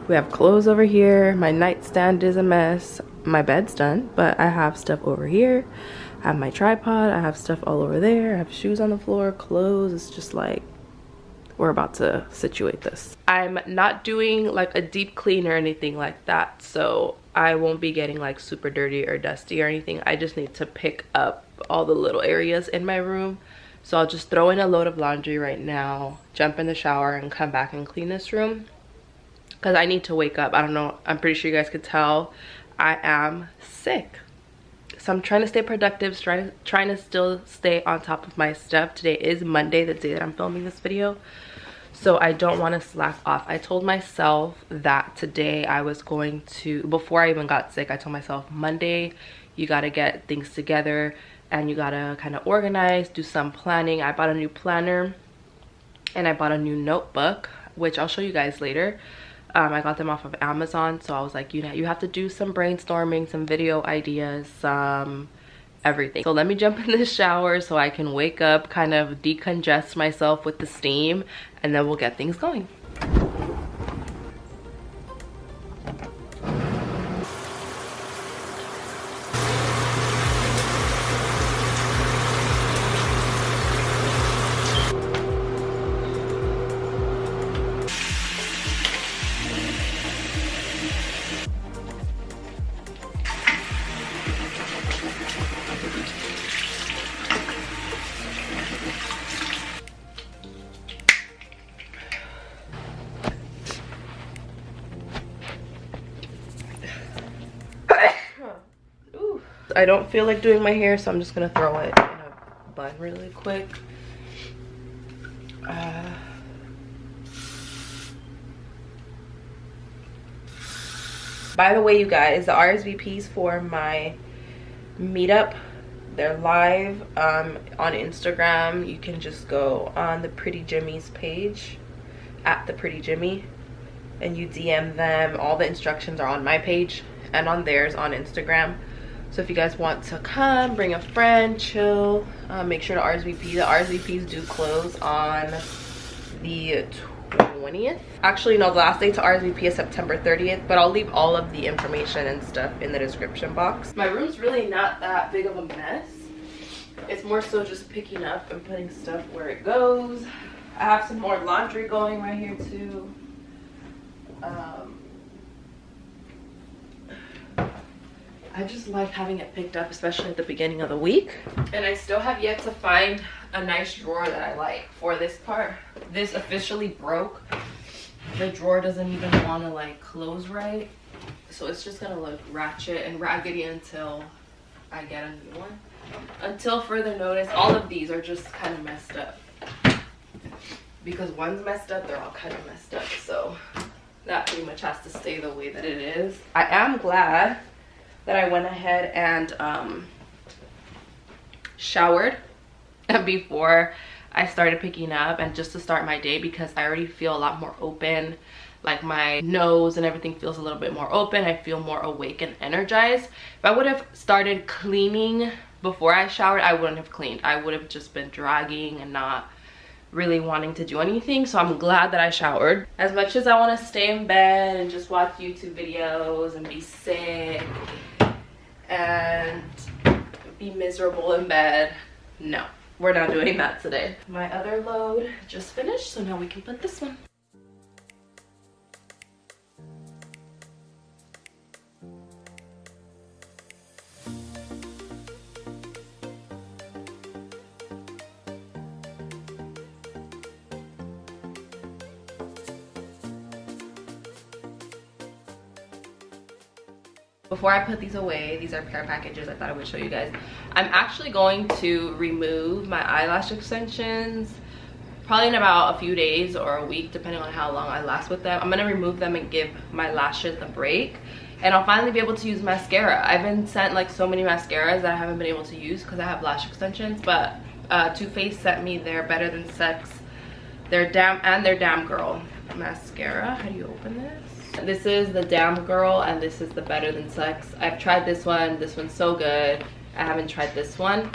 We have clothes over here. My nightstand is a mess. My bed's done, but I have stuff over here. I have my tripod. I have stuff all over there. I have shoes on the floor, clothes. It's just like, we're about to situate this. I'm not doing like a deep clean or anything like that, so I won't be getting like super dirty or dusty or anything. I just need to pick up all the little areas in my room. So I'll just throw in a load of laundry right now, jump in the shower, and come back and clean this room. Because I need to wake up. I don't know, I'm pretty sure you guys could tell I am sick. So I'm trying to stay productive, trying to still stay on top of my stuff. Today is Monday, the day that I'm filming this video. So I don't want to slack off. I told myself that today I was going to, before I even got sick, I told myself Monday, you got to get things together and you got to kind of organize, do some planning. I bought a new planner and I bought a new notebook, which I'll show you guys later. I got them off of Amazon, so I was like, you know, you have to do some brainstorming, some video ideas, some everything. So let me jump in the shower so I can wake up, kind of decongest myself with the steam, and then we'll get things going. I don't feel like doing my hair, so I'm just gonna throw it in a bun really quick. By the way, you guys, the RSVPs for my meetup, they're live on Instagram. You can just go on the Pretty Jimmy's page, at the Pretty Jimmy, and you DM them. All the instructions are on my page and on theirs on Instagram. So if you guys want to come, bring a friend, chill, make sure to RSVP. The RSVPs do close on the 20th. Actually, no, the last day to RSVP is September 30th, but I'll leave all of the information and stuff in the description box. My room's really not that big of a mess. It's more so just picking up and putting stuff where it goes. I have some more laundry going right here too. I just like having it picked up, especially at the beginning of the week. And I still have yet to find a nice drawer that I like for this part. This officially broke. The drawer doesn't even want to like close right. So it's just gonna look ratchet and raggedy until I get a new one. Until further notice, all of these are just kind of messed up. Because one's messed up, they're all kind of messed up. So that pretty much has to stay the way that it is. I am glad that I went ahead and showered before I started picking up, and just to start my day, because I already feel a lot more open. Like my nose and everything feels a little bit more open. I feel more awake and energized. If I would have started cleaning before I showered, I wouldn't have cleaned. I would have just been dragging and not really wanting to do anything. So I'm glad that I showered. As much as I want to stay in bed and just watch YouTube videos and be sick and be miserable in bed, no, we're not doing that today. My other load just finished, so now we can put this one. Before I put these away, these are care packages I thought I would show you guys. I'm actually going to remove my eyelash extensions probably in about a few days or a week, depending on how long I last with them. I'm gonna remove them and give my lashes a break, and I'll finally be able to use mascara. I've been sent like so many mascaras that I haven't been able to use because I have lash extensions, but Too Faced sent me their Better Than Sex, their Damn Girl mascara. How do you open this? This is the Damn Girl and this is the Better Than Sex. I've tried this one. This one's so good. I haven't tried this one,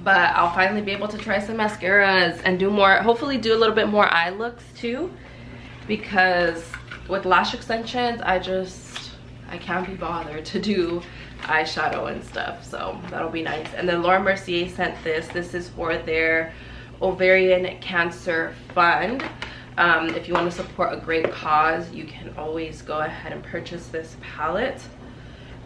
but I'll finally be able to try some mascaras and do more, hopefully do a little bit more eye looks too, because with lash extensions, I can't be bothered to do eyeshadow and stuff, so that'll be nice. And then Laura Mercier sent this. This is for their ovarian cancer fund. If you want to support a great cause, you can always go ahead and purchase this palette.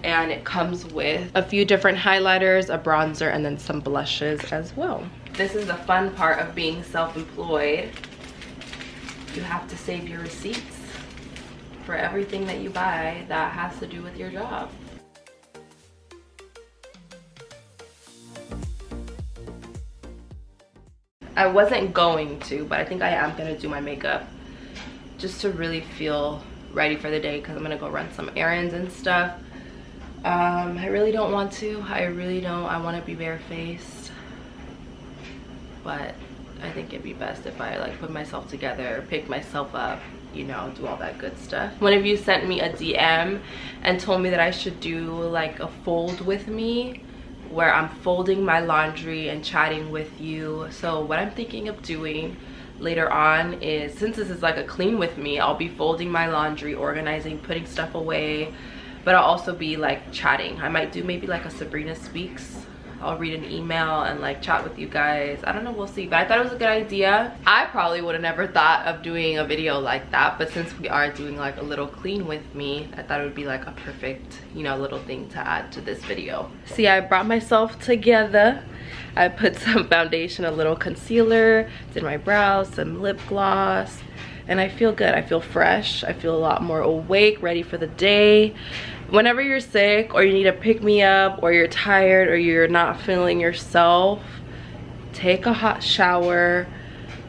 And it comes with a few different highlighters, a bronzer, and then some blushes as well. This is the fun part of being self-employed. You have to save your receipts for everything that you buy that has to do with your job. I wasn't going to, but I think I am gonna do my makeup just to really feel ready for the day, because I'm gonna go run some errands and stuff. I really don't want to. I really don't. I want to be barefaced, but I think it'd be best if I like put myself together, pick myself up, you know, do all that good stuff. One of you sent me a DM and told me that I should do like a fold with me, where I'm folding my laundry and chatting with you. So what I'm thinking of doing later on is, since this is like a clean with me, I'll be folding my laundry, organizing, putting stuff away, but I'll also be like chatting. I might do maybe like a Sabrina Speaks. I'll read an email and like chat with you guys. I don't know, we'll see. But I thought it was a good idea. I probably would have never thought of doing a video like that, but since we are doing like a little clean with me, I thought it would be like a perfect, you know, little thing to add to this video. See, I brought myself together. I put some foundation, a little concealer, did my brows, some lip gloss, and I feel good. I feel fresh. I feel a lot more awake, ready for the day. Whenever you're sick or you need a pick-me-up or you're tired or you're not feeling yourself, take a hot shower,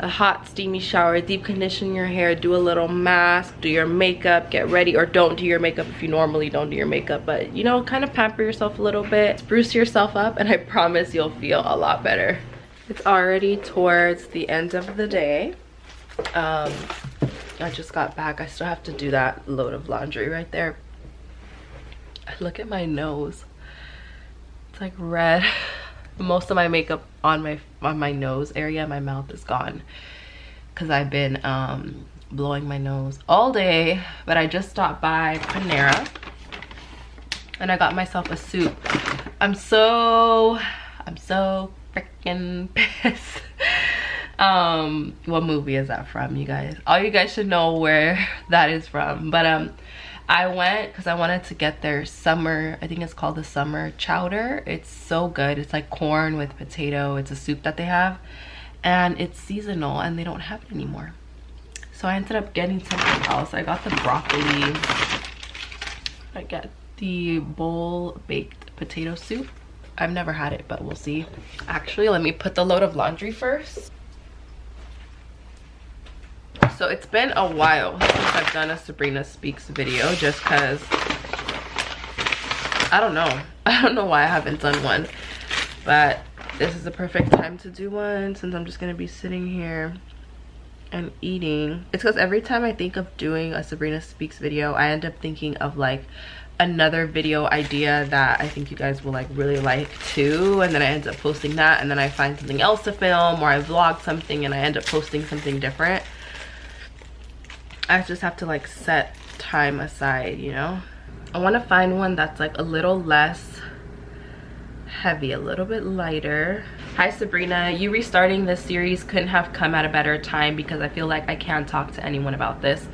a hot steamy shower, deep condition your hair, do a little mask, do your makeup, get ready, or don't do your makeup if you normally don't do your makeup, but you know, kind of pamper yourself a little bit, spruce yourself up, and I promise you'll feel a lot better. It's already towards the end of the day. I just got back. I still have to do that load of laundry right there. Look at my nose. It's like red. Most of my makeup on my nose area, my mouth is gone because I've been blowing my nose all day. But I just stopped by Panera and I got myself a soup. I'm so freaking pissed. What movie is that from, you guys? All you guys should know where that is from. But I went because I wanted to get their summer, I think it's called the summer chowder. It's so good. It's like corn with potato. It's a soup that they have, and it's seasonal and they don't have it anymore. So I ended up getting something else. I got the broccoli. I got the bowl baked potato soup. I've never had it, but we'll see. Actually, let me put the load of laundry first. So it's been a while since I've done a Sabrina Speaks video, just because I don't know why I haven't done one, but this is the perfect time to do one since I'm just gonna be sitting here and eating. It's because every time I think of doing a Sabrina Speaks video, I end up thinking of like another video idea that I think you guys will like really like too, and then I end up posting that, and then I find something else to film, or I vlog something and I end up posting something different. I just have to like set time aside, you know. I want to find one that's like a little less heavy, a little bit lighter. Hi Sabrina, you restarting this series couldn't have come at a better time because I feel like I can't talk to anyone about this.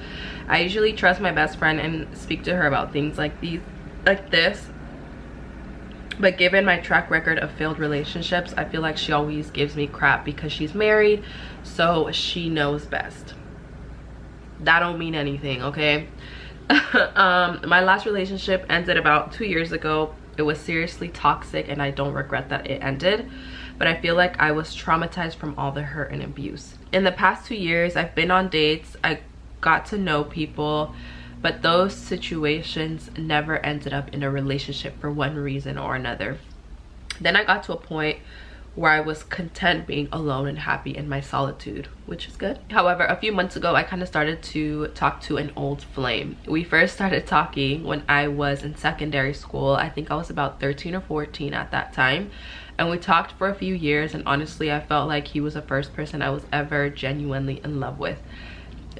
I usually trust my best friend and speak to her about things like this, but given my track record of failed relationships, I feel like she always gives me crap because she's married, so she knows best. That don't mean anything, okay? My last relationship ended about 2 years ago. It was seriously toxic and I don't regret that it ended, but I feel like I was traumatized from all the hurt and abuse. In the past 2 years, I've been on dates, I got to know people, but those situations never ended up in a relationship for one reason or another. Then I got to a point where I was content being alone and happy in my solitude, which is good. However, a few months ago, I kind of started to talk to an old flame. We first started talking when I was in secondary school. I think I was about 13 or 14 at that time. And we talked for a few years, and honestly, I felt like he was the first person I was ever genuinely in love with.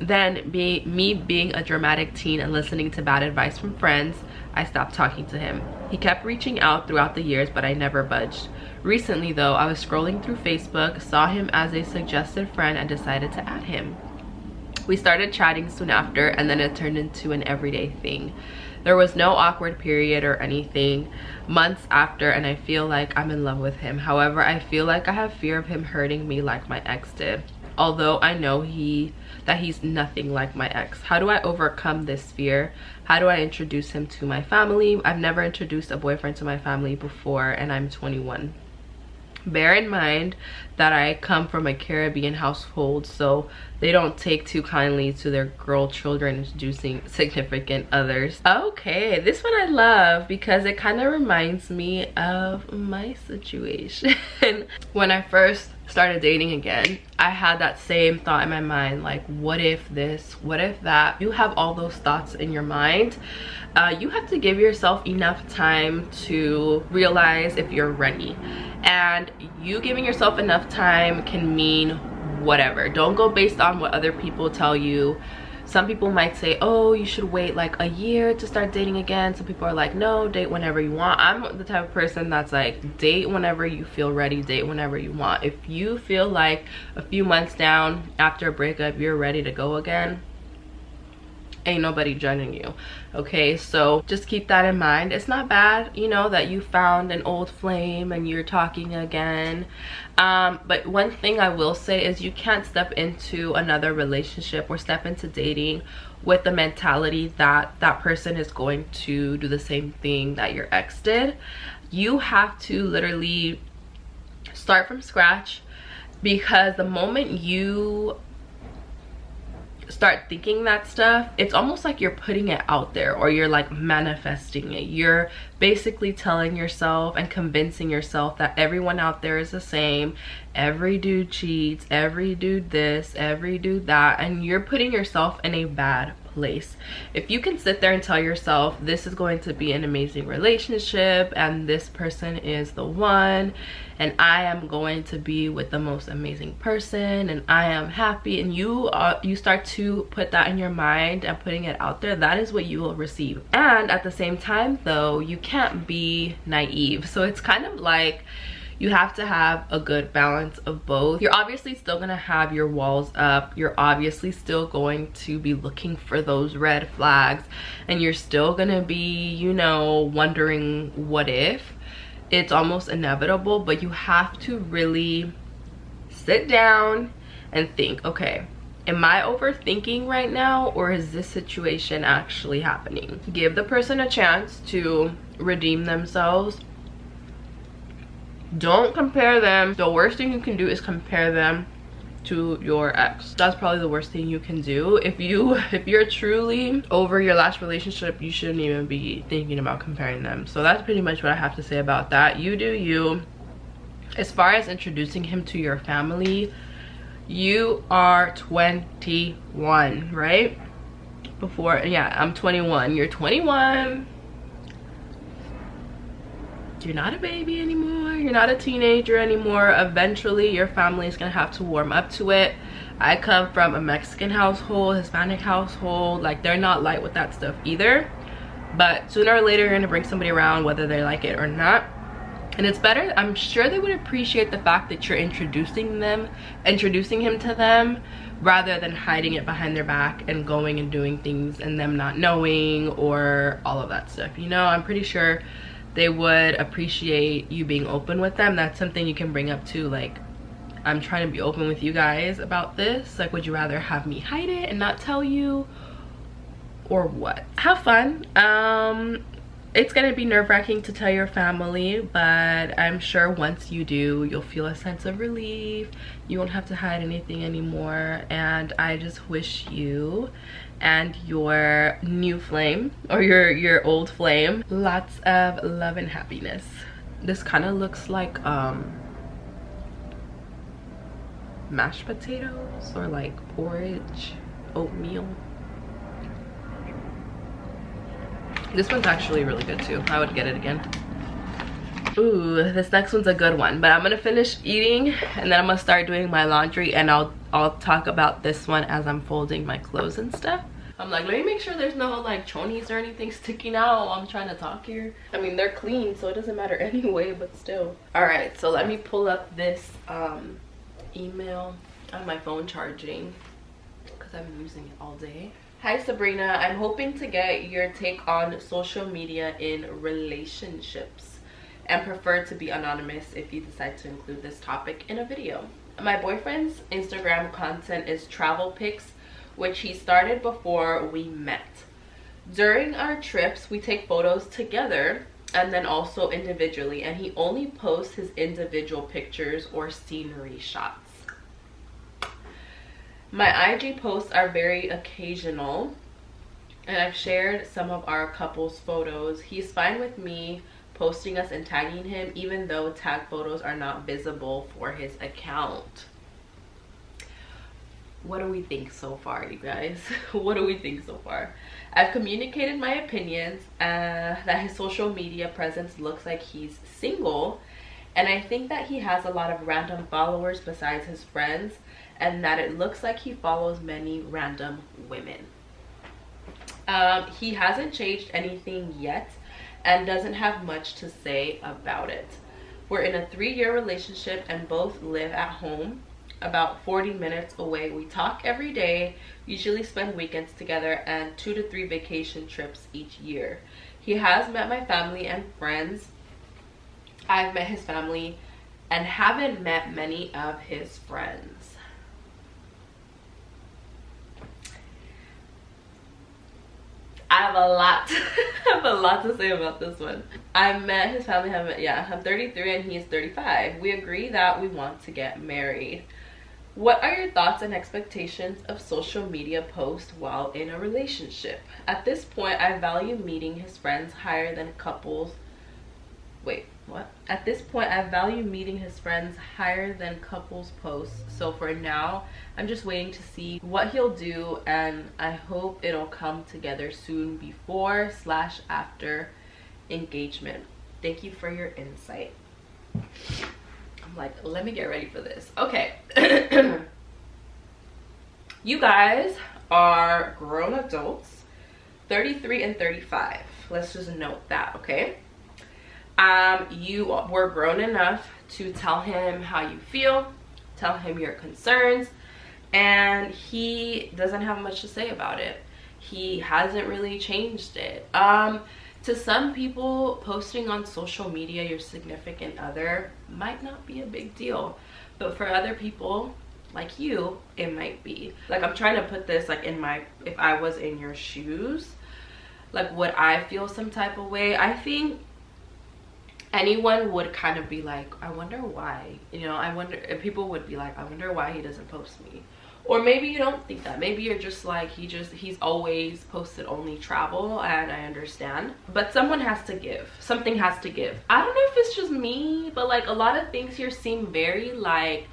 Then me being a dramatic teen and listening to bad advice from friends, I stopped talking to him. He kept reaching out throughout the years, but I never budged. Recently though, I was scrolling through Facebook, saw him as a suggested friend and decided to add him. We started chatting soon after, and then it turned into an everyday thing. There was no awkward period or anything. Months after, and I feel like I'm in love with him. However, I feel like I have fear of him hurting me like my ex did. Although I know that he's nothing like my ex. How do I overcome this fear? How do I introduce him to my family? I've never introduced a boyfriend to my family before, and I'm 21. Bear in mind that I come from a Caribbean household, so they don't take too kindly to their girl children introducing significant others. Okay, this one I love because it kind of reminds me of my situation. When I first started dating again, I had that same thought in my mind, like, what if this, what if that? You have all those thoughts in your mind. You have to give yourself enough time to realize if you're ready. And you giving yourself enough time can mean whatever. Don't go based on what other people tell you. Some people might say, oh, you should wait like a year to start dating again. Some people are like, no, date whenever you want. I'm the type of person that's like, date whenever you feel ready, date whenever you want. If you feel like a few months down after a breakup you're ready to go again, ain't nobody judging you. Okay, so just keep that in mind. It's not bad, you know, that you found an old flame and you're talking again. But one thing I will say is you can't step into another relationship or step into dating with the mentality that that person is going to do the same thing that your ex did. You have to literally start from scratch, because the moment you start thinking that stuff, it's almost like you're putting it out there, or you're like manifesting it. You're basically telling yourself and convincing yourself that everyone out there is the same. Every dude cheats, every dude this, every dude that, and you're putting yourself in a bad place. If you can sit there and tell yourself this is going to be an amazing relationship and this person is the one, and I am going to be with the most amazing person and I am happy, and you start to put that in your mind and putting it out there, that is what you will receive. And at the same time though, you can't be naive. So it's kind of like you have to have a good balance of both. You're obviously still gonna have your walls up. You're obviously still going to be looking for those red flags, and you're still gonna be, you know, wondering what if. It's almost inevitable, but you have to really sit down and think, okay, am I overthinking right now, or is this situation actually happening? Give the person a chance to redeem themselves. Don't compare them. The worst thing you can do is compare them to your ex. That's probably the worst thing you can do. If you're truly over your last relationship, you shouldn't even be thinking about comparing them. So that's pretty much what I have to say about that. You do you. As far as introducing him to your family, you are 21, right? Yeah, I'm 21. You're 21. You're not a baby anymore. You're not a teenager anymore. Eventually your family is gonna have to warm up to it. I come from a Mexican household, Hispanic household. Like, they're not light with that stuff either, but sooner or later you're gonna bring somebody around whether they like it or not. And it's better, I'm sure they would appreciate the fact that you're introducing him to them, rather than hiding it behind their back and going and doing things and them not knowing, or all of that stuff. You know, I'm pretty sure they would appreciate you being open with them. That's something you can bring up too, like, I'm trying to be open with you guys about this. Like, would you rather have me hide it and not tell you, or what? Have fun. It's gonna be nerve-wracking to tell your family, but I'm sure once you do, you'll feel a sense of relief. You won't have to hide anything anymore. And I just wish you and your new flame, or your old flame, lots of love and happiness. This kind of looks like mashed potatoes, or like porridge, oatmeal. This one's actually really good too. I would get it again. Ooh, this next one's a good one, but I'm gonna finish eating and then I'm gonna start doing my laundry, and I'll I'll talk about this one as I'm folding my clothes and stuff. I'm like, let me make sure there's no like chonies or anything sticking out while I'm trying to talk here. I mean, they're clean, so it doesn't matter anyway, but still. All right, so let me pull up this email. I have my phone charging because I've been using it all day. Hi Sabrina, I'm hoping to get your take on social media in relationships and prefer to be anonymous if you decide to include this topic in a video. My boyfriend's Instagram content is travel pics, which he started before we met. During our trips, we take photos together and then also individually, and he only posts his individual pictures or scenery shots. My IG posts are very occasional, and I've shared some of our couple's photos. He's fine with me posting us and tagging him, even though tag photos are not visible for his account. What do we think so far, you guys? What do we think so far? I've communicated my opinions that his social media presence looks like he's single, and I think that he has a lot of random followers besides his friends, and that it looks like he follows many random women. He hasn't changed anything yet and doesn't have much to say about it. We're in a 3-year relationship and both live at home about 40 minutes away. We talk every day, usually spend weekends together, and 2 to 3 vacation trips each year. He has met my family and friends. I've met his family and haven't met many of his friends. I have a lot to say about this one. I met his family, I'm 33 and he is 35. We agree that we want to get married. What are your thoughts and expectations of social media posts while in a relationship? At this point, I value meeting his friends higher than couples. Wait, what? At this point, I value meeting his friends higher than couples posts. So for now, I'm just waiting to see what he'll do, and I hope it'll come together soon before/after engagement. Thank you for your insight. I'm like, let me get ready for this. Okay. You guys are grown adults, 33 and 35. Let's just note that, okay? You were grown enough to tell him how you feel, tell him your concerns, and he doesn't have much to say about it. He hasn't really changed it. To some people, posting on social media your significant other might not be a big deal, but for other people like you, it might be. Like, I'm trying to put this like in my, if I was in your shoes, like, would I feel some type of way? I think anyone would kind of be like, I wonder why, you know, I wonder, and people would be like, I wonder why he doesn't post me. Or maybe you don't think that. Maybe you're just like, he's always posted only travel, and I understand. But someone has to give. Something has to give. I don't know if it's just me, but like a lot of things here seem very like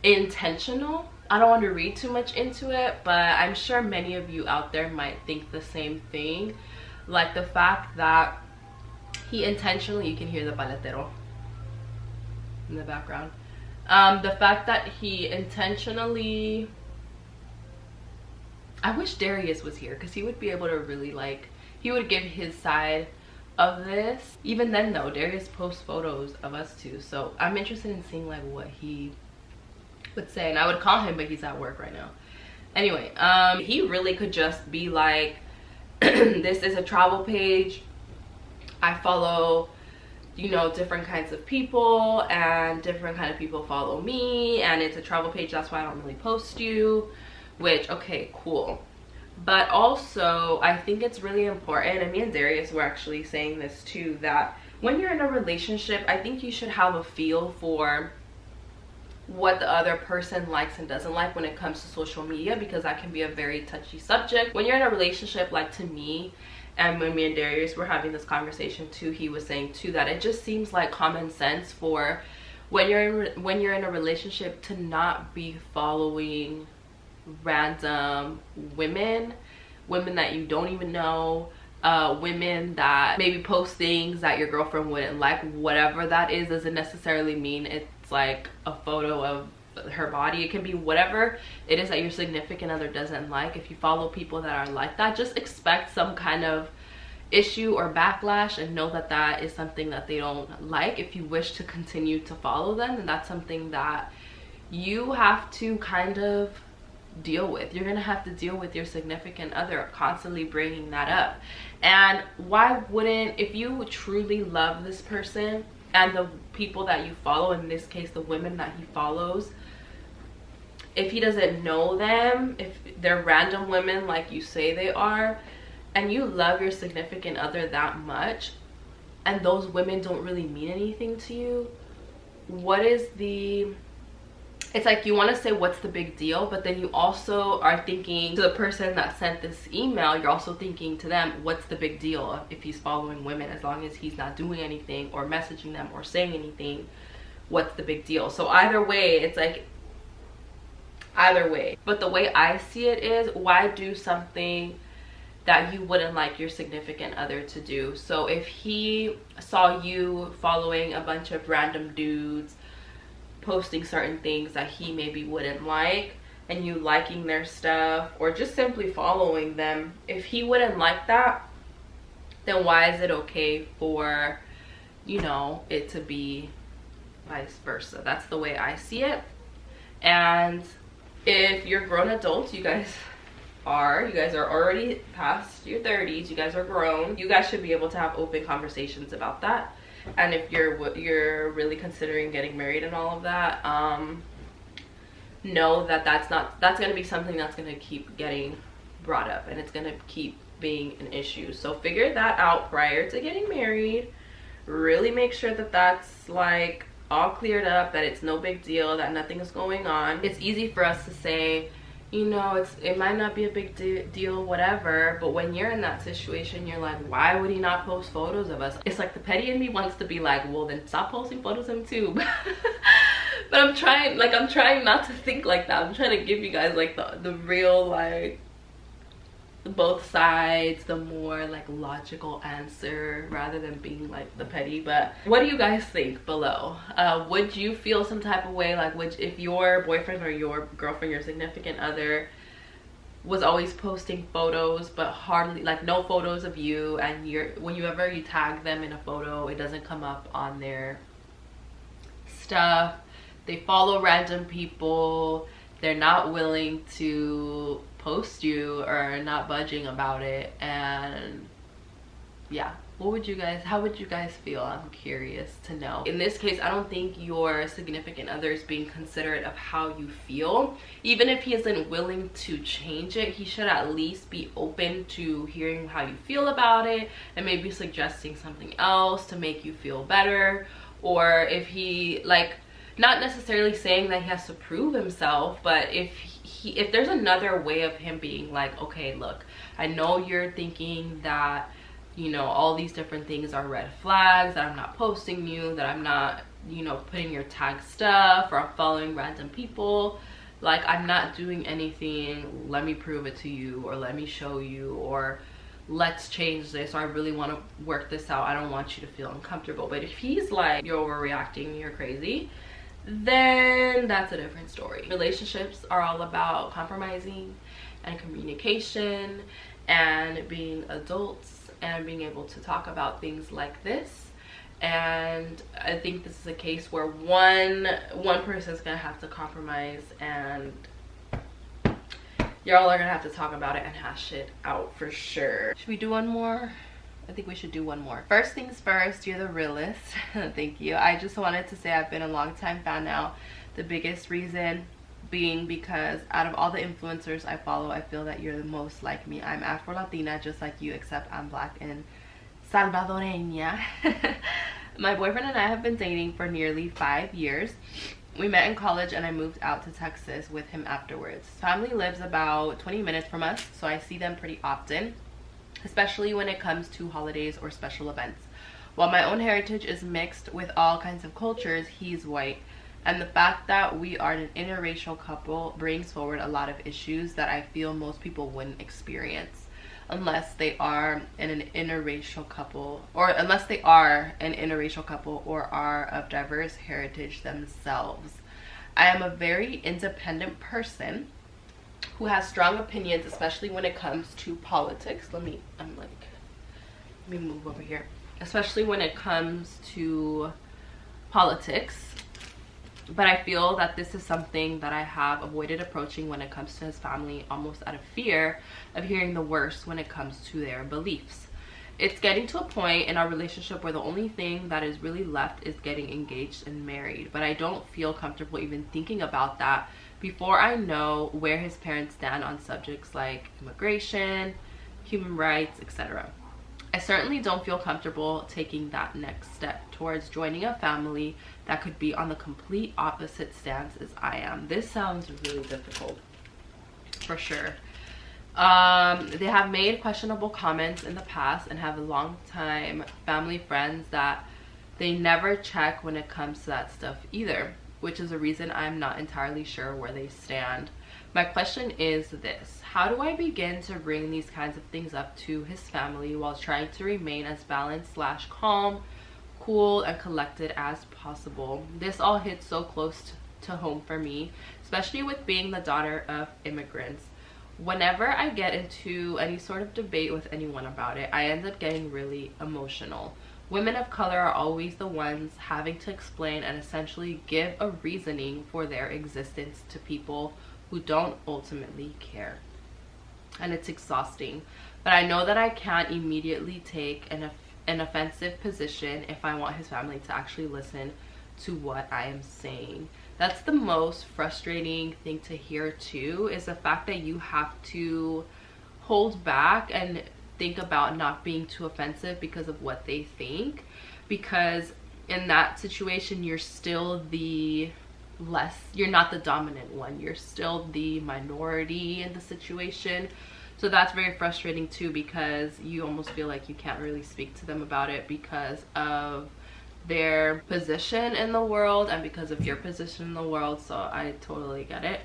intentional. I don't want to read too much into it, but I'm sure many of you out there might think the same thing. Like the fact that he intentionally, you can hear the paletero in the background. The fact that he intentionally, I wish Darius was here because he would be able to really like, he would give his side of this. Even then though, Darius posts photos of us too, so I'm interested in seeing like what he would say. And I would call him, but he's at work right now. Anyway, he really could just be like, this is a travel page, I follow, you know, different kinds of people, and different kind of people follow me, and it's a travel page, that's why I don't really post you. Which, okay, cool. But also, I think it's really important, and me and Darius were actually saying this too, that when you're in a relationship, I think you should have a feel for what the other person likes and doesn't like when it comes to social media, because that can be a very touchy subject. When you're in a relationship, like to me, and when me and Darius were having this conversation too, he was saying too that it just seems like common sense for when you're in a relationship to not be following random women that you don't even know, women that maybe post things that your girlfriend wouldn't like. Whatever that is doesn't necessarily mean it's like a photo of her body, it can be whatever it is that your significant other doesn't like. If you follow people that are like that, just expect some kind of issue or backlash, and know that that is something that they don't like. If you wish to continue to follow them, then that's something that you have to kind of deal with. You're gonna have to deal with your significant other constantly bringing that up. And why wouldn't, if you truly love this person and the people that you follow, in this case the women that he follows, if he doesn't know them, if they're random women like you say they are, and you love your significant other that much, and those women don't really mean anything to you, what is the, it's like you want to say what's the big deal, but then you also are thinking to the person that sent this email, you're also thinking to them, what's the big deal if he's following women, as long as he's not doing anything or messaging them or saying anything, what's the big deal? So either way, it's like, either way. But the way I see it is, why do something that you wouldn't like your significant other to do? So if he saw you following a bunch of random dudes posting certain things that he maybe wouldn't like, and you liking their stuff or just simply following them, if he wouldn't like that, then why is it okay for, you know, it to be vice versa? That's the way I see it. And if you're grown adults, you guys are already past your 30s, you guys are grown, you guys should be able to have open conversations about that. And if you're really considering getting married and all of that, know that that's going to be something that's going to keep getting brought up, and it's going to keep being an issue. So figure that out prior to getting married. Really make sure that that's like all cleared up, that it's no big deal, that nothing is going on. It's easy for us to say, you know, it might not be a big deal, whatever, but when you're in that situation, you're like, why would he not post photos of us? It's like the petty in me wants to be like, well, then stop posting photos of him too. But I'm trying not to think like that. I'm trying to give you guys like the real, like, both sides, the more like logical answer, rather than being like the petty. But what do you guys think below? Would you feel some type of way, like, if your boyfriend or your girlfriend, your significant other, was always posting photos but hardly, like, no photos of you, and whenever you tag them in a photo, it doesn't come up on their stuff, they follow random people, they're not willing to post you or not budging about it, and yeah, how would you guys feel? I'm curious to know. In this case, I don't think your significant other is being considerate of how you feel. Even if he isn't willing to change it, he should at least be open to hearing how you feel about it, and maybe suggesting something else to make you feel better. Or if he, like, not necessarily saying that he has to prove himself, but if there's another way of him being like, okay, look, I know you're thinking that, you know, all these different things are red flags, that I'm not posting you, that I'm not, you know, putting your tag stuff, or I'm following random people, like, I'm not doing anything, let me prove it to you, or let me show you, or let's change this, or I really want to work this out, I don't want you to feel uncomfortable. But if he's like, you're overreacting, you're crazy, then that's a different story. Relationships are all about compromising and communication and being adults and being able to talk about things like this. And I think this is a case where one person is gonna have to compromise, and y'all are gonna have to talk about it and hash it out for sure. Should we do one more? I think we should do one more. First things first, you're the realest. Thank you. I just wanted to say I've been a long time fan now. The biggest reason being because out of all the influencers I follow, I feel that you're the most like me. I'm Afro-Latina just like you, except I'm black and Salvadoreña. My boyfriend and I have been dating for nearly 5 years. We met in college and I moved out to Texas with him afterwards. Family lives about 20 minutes from us, so I see them pretty often, especially when it comes to holidays or special events. While my own heritage is mixed with all kinds of cultures, he's white. And the fact that we are an interracial couple brings forward a lot of issues that I feel most people wouldn't experience unless they are an interracial couple, or are of diverse heritage themselves. I am a very independent person who has strong opinions, especially when it comes to politics. Let me move over here. Especially when it comes to politics. But I feel that this is something that I have avoided approaching when it comes to his family, almost out of fear of hearing the worst when it comes to their beliefs. It's getting to a point in our relationship where the only thing that is really left is getting engaged and married. But I don't feel comfortable even thinking about that before I know where his parents stand on subjects like immigration, human rights, etc. I certainly don't feel comfortable taking that next step towards joining a family that could be on the complete opposite stance as I am. This sounds really difficult, for sure. They have made questionable comments in the past and have a long time family friends that they never check when it comes to that stuff either, which is a reason I'm not entirely sure where they stand. My question is this: how do I begin to bring these kinds of things up to his family while trying to remain as balanced / calm, cool, and collected as possible? This all hits so close to home for me, especially with being the daughter of immigrants. Whenever I get into any sort of debate with anyone about it, I end up getting really emotional. Women of color are always the ones having to explain and essentially give a reasoning for their existence to people who don't ultimately care. And it's exhausting. But I know that I can't immediately take an offensive position if I want his family to actually listen to what I am saying. That's the most frustrating thing to hear too, is the fact that you have to hold back and think about not being too offensive because of what they think, because in that situation you're still you're not the dominant one, you're still the minority in the situation. So that's very frustrating too, because you almost feel like you can't really speak to them about it because of their position in the world and because of your position in the world. So I totally get it.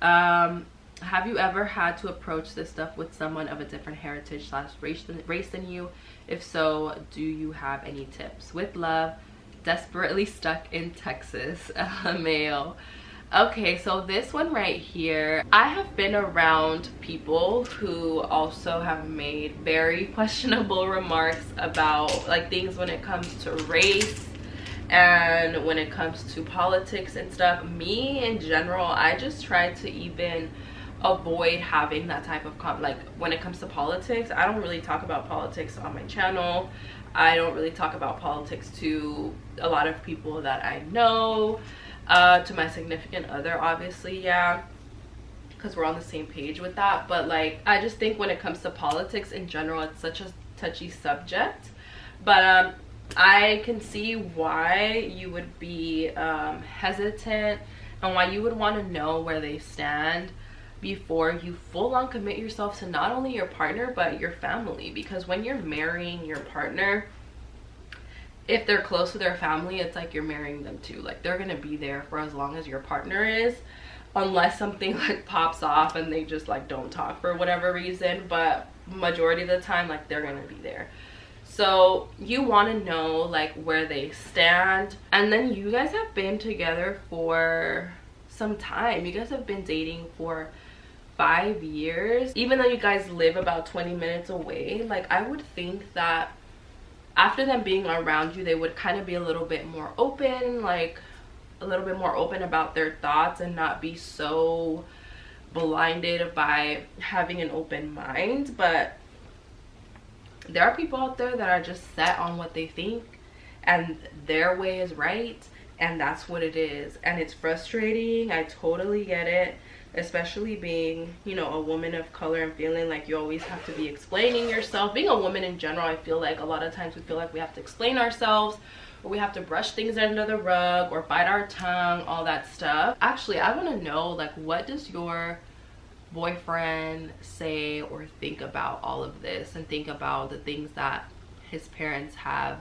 Have you ever had to approach this stuff with someone of a different heritage / race than you? If so, do you have any tips? With love, desperately stuck in Texas. Mail. Okay, so this one right here, I have been around people who also have made very questionable remarks about like things when it comes to race and when it comes to politics and stuff. Me in general, I just try to even avoid having that type of like when it comes to politics. I don't really talk about politics on my channel. I don't really talk about politics to a lot of people that I know. To my significant other, obviously, yeah, because we're on the same page with that. But like, I just think when it comes to politics in general, it's such a touchy subject. But I can see why you would be hesitant and why you would want to know where they stand before you full on commit yourself to not only your partner but your family. Because when you're marrying your partner, if they're close to their family, it's like you're marrying them too. Like, they're gonna be there for as long as your partner is, unless something like pops off and they just like don't talk for whatever reason. But majority of the time, like, they're gonna be there. So you want to know like where they stand. And then you guys have been together for some time. You guys have been dating for 5 years, even though you guys live about 20 minutes away. Like, I would think that after them being around you, they would kind of be a little bit more open, like a little bit more open about their thoughts and not be so blinded by having an open mind. But there are people out there that are just set on what they think and their way is right, and that's what it is. And it's frustrating. I totally get it, especially being, you know, a woman of color and feeling like you always have to be explaining yourself. Being a woman in general, I feel like a lot of times we feel like we have to explain ourselves, or we have to brush things under the rug, or bite our tongue, all that stuff. Actually, I want to know, like, what does your boyfriend say or think about all of this, and think about the things that his parents have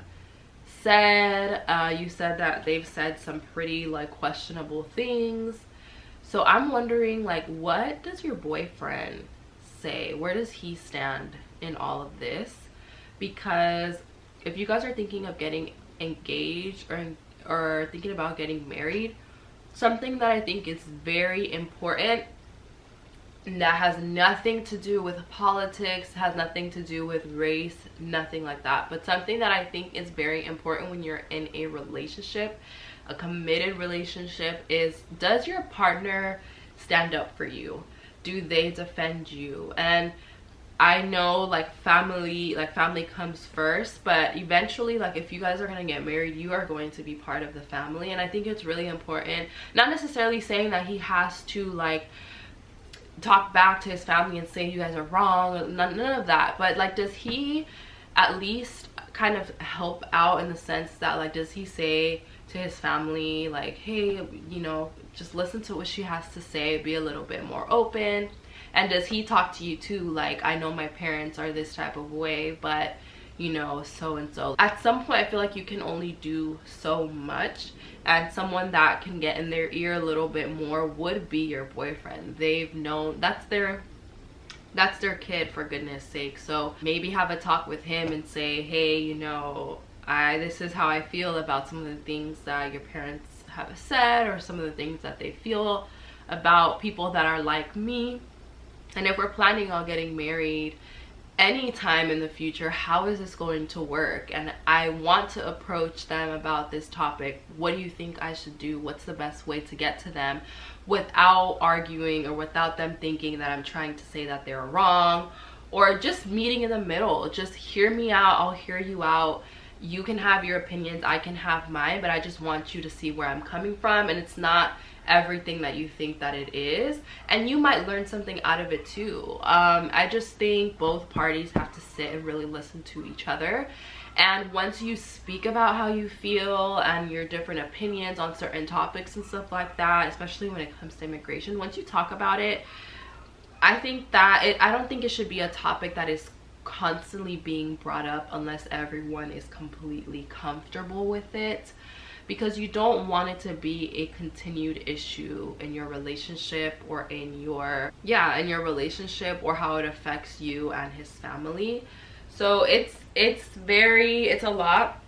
said? You said that they've said some pretty like questionable things. So I'm wondering, like, what does your boyfriend say? Where does he stand in all of this? Because if you guys are thinking of getting engaged or thinking about getting married, something that I think is very important, and that has nothing to do with politics, has nothing to do with race, nothing like that, but something that I think is very important when you're in a relationship, a committed relationship, is, does your partner stand up for you? Do they defend you? And I know like family comes first, but eventually, like, if you guys are going to get married, you are going to be part of the family. And I think it's really important, not necessarily saying that he has to like talk back to his family and say you guys are wrong, none of that, but like, does he at least kind of help out in the sense that, like, does he say to his family like, hey, you know, just listen to what she has to say, be a little bit more open? And does he talk to you too, like, I know my parents are this type of way, but you know, so and so? At some point, I feel like you can only do so much, and someone that can get in their ear a little bit more would be your boyfriend. They've known, that's their kid, for goodness sake. So maybe have a talk with him and say, hey, you know, this is how I feel about some of the things that your parents have said, or some of the things that they feel about people that are like me. And if we're planning on getting married anytime in the future, how is this going to work? And I want to approach them about this topic. What do you think I should do? What's the best way to get to them without arguing, or without them thinking that I'm trying to say that they're wrong, or just meeting in the middle? Just hear me out, I'll hear you out. You can have your opinions, I can have mine, but I just want you to see where I'm coming from, and it's not everything that you think that it is, and you might learn something out of it too. I just think both parties have to sit and really listen to each other, and once you speak about how you feel and your different opinions on certain topics and stuff like that, especially when it comes to immigration, once you talk about it, I think that I don't think it should be a topic that is constantly being brought up unless everyone is completely comfortable with it, because you don't want it to be a continued issue in your relationship, or in your relationship, or how it affects you and his family. So it's a lot,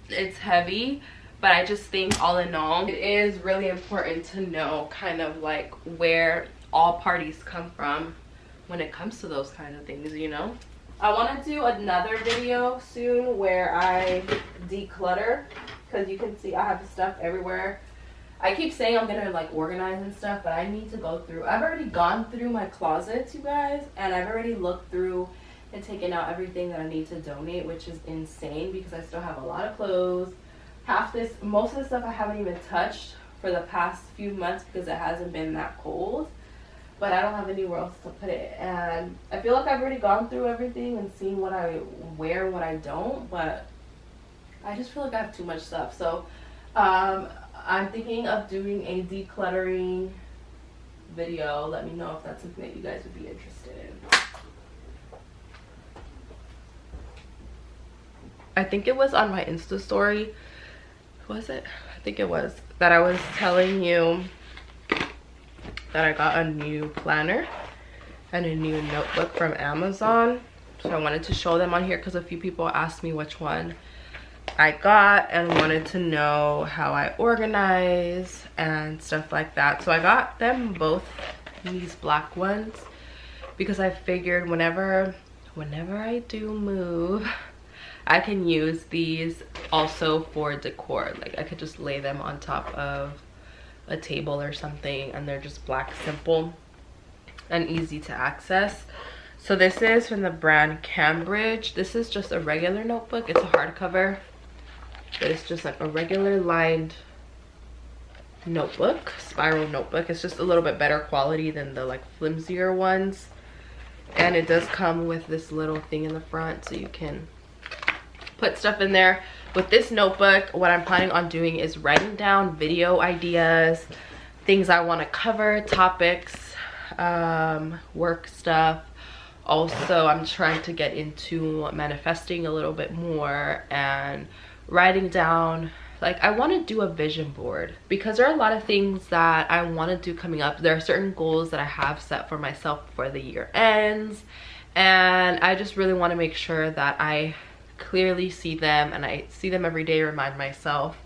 it's heavy, but I just think all in all, it is really important to know kind of like where all parties come from when it comes to those kind of things, you know. I want to do another video soon where I declutter, because you can see I have stuff everywhere. I keep saying I'm gonna like organize and stuff, but I need to go through. I've already gone through my closets, you guys, and I've already looked through and taken out everything that I need to donate, which is insane because I still have a lot of clothes. Most of the stuff I haven't even touched for the past few months because it hasn't been that cold, but I don't have anywhere else to put it. And I feel like I've already gone through everything and seen what I wear and what I don't, but I just feel like I have too much stuff. So I'm thinking of doing a decluttering video. Let me know if that's something that you guys would be interested in. I think it was on my Insta story. Was it? I think it was. That I was telling you that I got a new planner and a new notebook from Amazon. So I wanted to show them on here because a few people asked me which one I got and wanted to know how I organize and stuff like that. So I got them both, these black ones, because I figured whenever I do move, I can use these also for decor. Like I could just lay them on top of a table or something, and they're just black, simple and easy to access. So this is from the brand Cambridge. This is just a regular notebook. It's a hardcover, but it's just like a regular lined notebook, spiral notebook. It's just a little bit better quality than the like flimsier ones, and it does come with this little thing in the front so you can put stuff in there. With this notebook, what I'm planning on doing is writing down video ideas, things I want to cover, topics, work stuff. Also, I'm trying to get into manifesting a little bit more and writing down, like I want to do a vision board, because there are a lot of things that I want to do coming up. There are certain goals that I have set for myself for the year ends, and I just really want to make sure that I clearly see them and I see them every day, remind myself.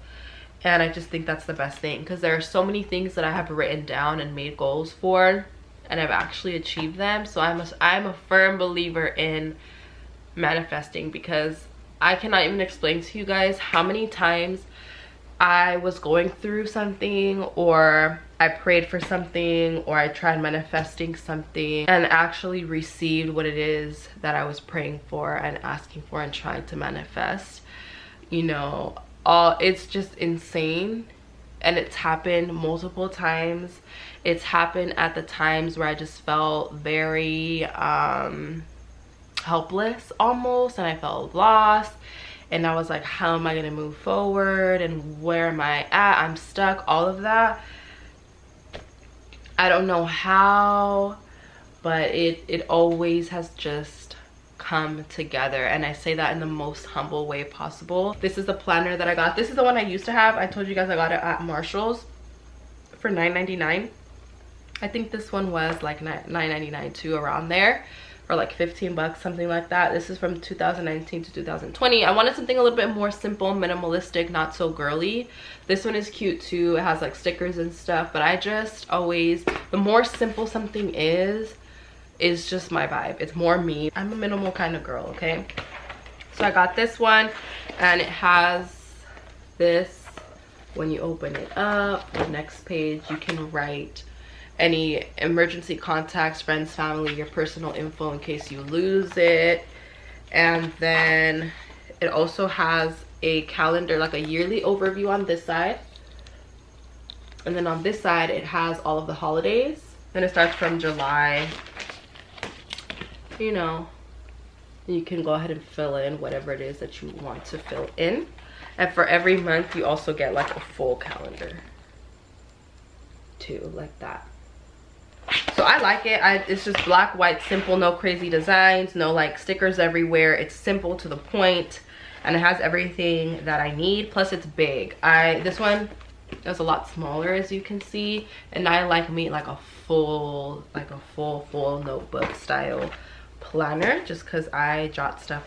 And I just think that's the best thing, because there are so many things that I have written down and made goals for, and I've actually achieved them. So I'm a firm believer in manifesting, because I cannot even explain to you guys how many times I was going through something, or I prayed for something, or I tried manifesting something and actually received what it is that I was praying for and asking for and trying to manifest. You know, it's just insane. And it's happened multiple times. It's happened at the times where I just felt very helpless almost, and I felt lost, and I was like, how am I gonna move forward, and where am I at? I'm stuck, all of that. I don't know how, but it always has just come together, and I say that in the most humble way possible. This is the planner that I got. This is the one I used to have. I told you guys I got it at Marshall's for $9.99. I think this one was like $9.99 too, around there, or like 15 bucks, something like that. This is from 2019 to 2020. I wanted something a little bit more simple, minimalistic, not so girly. This one is cute too. It has like stickers and stuff, but I just always, the more simple something is just my vibe. It's more me. I'm a minimal kind of girl, okay? So I got this one, and it has this. When you open it up, the next page, you can write any emergency contacts, friends, family, your personal info in case you lose it. And then it also has a calendar, like a yearly overview on this side. And then on this side, it has all of the holidays. Then it starts from July. You know, you can go ahead and fill in whatever it is that you want to fill in. And for every month, you also get like a full calendar too, like that. So I like it. It's just black, white, simple, no crazy designs, no like stickers everywhere. It's simple to the point, and it has everything that I need. Plus it's big. This one is a lot smaller, as you can see, and I like like a full notebook style planner, just because I jot stuff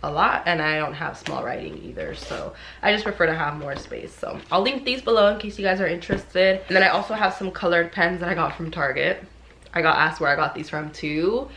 a lot and I don't have small writing either, so I just prefer to have more space. So I'll link these below in case you guys are interested. And then I also have some colored pens that I got from Target. I got asked where I got these from too.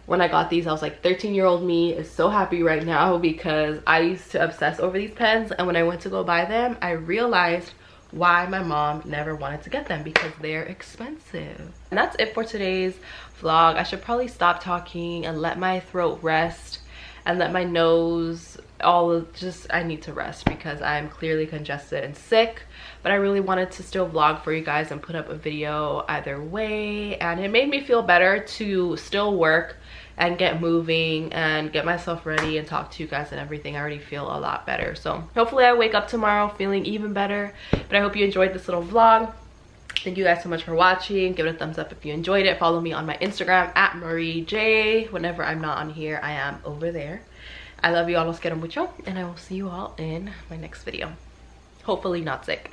When I got these, I was like, 13-year-old me is so happy right now, because I used to obsess over these pens, and when I went to go buy them, I realized why my mom never wanted to get them, because they're expensive. And that's it for today's vlog. I should probably stop talking and let my throat rest and let my nose I need to rest, because I'm clearly congested and sick. But I really wanted to still vlog for you guys and put up a video either way, and it made me feel better to still work and get moving and get myself ready and talk to you guys and everything. I already feel a lot better, so hopefully I wake up tomorrow feeling even better. But I hope you enjoyed this little vlog. Thank you guys so much for watching. Give it a thumbs up if you enjoyed it. Follow me on my Instagram at MarieJ. Whenever I'm not on here, I am over there. I love you all, los quiero mucho, and I will see you all in my next video. Hopefully not sick.